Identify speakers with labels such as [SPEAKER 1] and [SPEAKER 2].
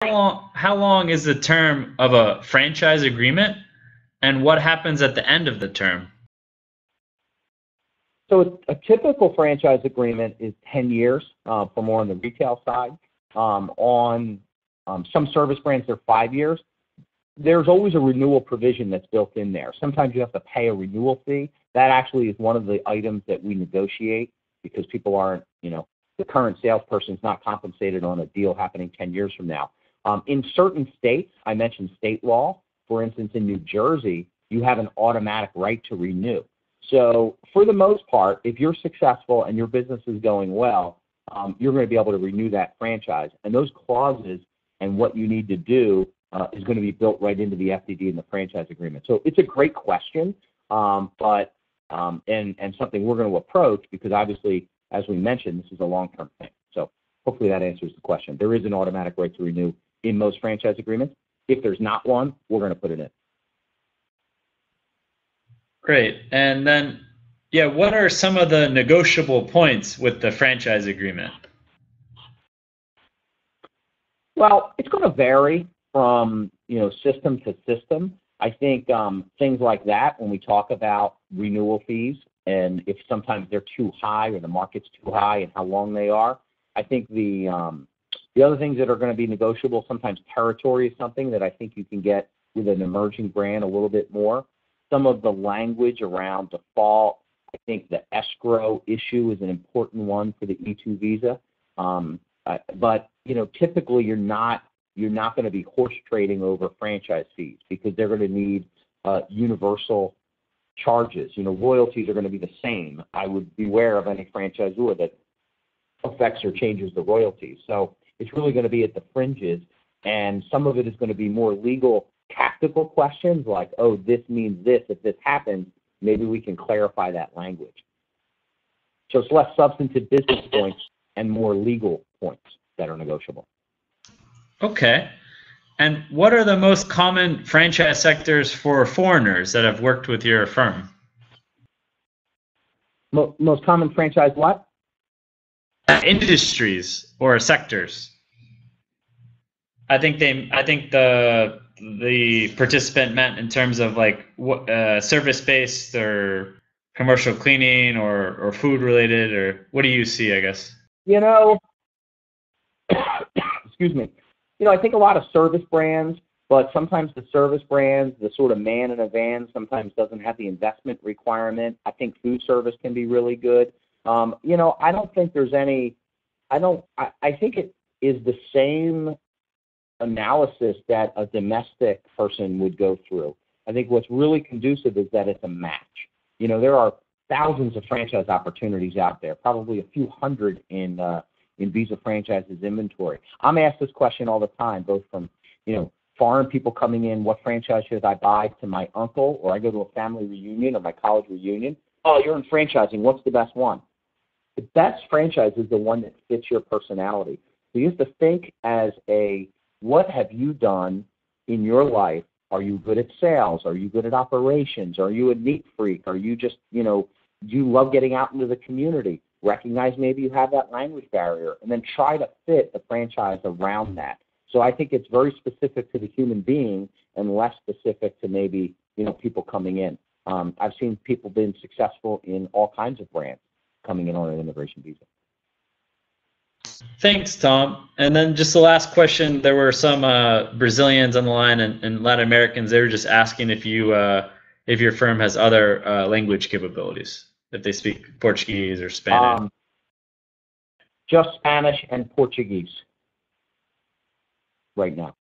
[SPEAKER 1] How long is the term of a franchise agreement, and what happens at the end of the term?
[SPEAKER 2] So a typical franchise agreement is 10 years for more on the retail side. On some service brands, they're 5 years. There's always a renewal provision that's built in there. Sometimes you have to pay a renewal fee. That actually is one of the items that we negotiate because people aren't, the current salesperson is not compensated on a deal happening 10 years from now. In certain states, I mentioned state law. For instance, in New Jersey, you have an automatic right to renew. So for the most part, if you're successful and your business is going well, you're going to be able to renew that franchise. And those clauses and what you need to do is going to be built right into the FDD and the franchise agreement. So it's a great question, but something we're going to approach because obviously, as we mentioned, this is a long-term thing. So hopefully that answers the question. There is an automatic right to renew in most franchise agreements. If there's not one, we're going to put it in.
[SPEAKER 1] Great. And then, what are some of the negotiable points with the franchise agreement?
[SPEAKER 2] Well, it's going to vary from, system to system. I think things like that, when we talk about renewal fees, and if sometimes they're too high or the market's too high and how long they are, I think the other things that are going to be negotiable, sometimes territory is something that I think you can get with an emerging brand a little bit more. Some of the language around default, I think the escrow issue is an important one for the E2 visa. But typically you're not going to be horse trading over franchise fees because they're going to need universal charges. Royalties are going to be the same. I would beware of any franchisor that affects or changes the royalties. So it's really going to be at the fringes, and some of it is going to be more legal, tactical questions like, oh, this means this. If this happens, maybe we can clarify that language. So it's less substantive business points and more legal points that are negotiable.
[SPEAKER 1] Okay. And what are the most common franchise sectors for foreigners that have worked with your firm?
[SPEAKER 2] Most common franchise what?
[SPEAKER 1] Industries or sectors. I think the participant meant in terms of like service-based or commercial cleaning or food related, or what do you see, I guess?
[SPEAKER 2] Excuse me. I think a lot of service brands, but sometimes the service brands, the sort of man in a van sometimes doesn't have the investment requirement. I think food service can be really good. I don't think there's any, I think it is the same analysis that a domestic person would go through. I think what's really conducive is that it's a match. There are thousands of franchise opportunities out there, probably a few hundred in Visa franchises inventory. I'm asked this question all the time, both from, foreign people coming in, what franchise should I buy, to my uncle, or I go to a family reunion or my college reunion. Oh, you're in franchising. What's the best one? The best franchise is the one that fits your personality. So you have to think as what have you done in your life? Are you good at sales? Are you good at operations? Are you a neat freak? Are you just, do you love getting out into the community? Recognize maybe you have that language barrier, and then try to fit the franchise around that. So I think it's very specific to the human being and less specific to maybe, people coming in. I've seen people being successful in all kinds of brands coming in on an immigration visa.
[SPEAKER 1] Thanks, Tom. And then just the last question, there were some Brazilians on the line and Latin Americans. They were just asking if your firm has other language capabilities, if they speak Portuguese or Spanish.
[SPEAKER 2] Just Spanish and Portuguese right now.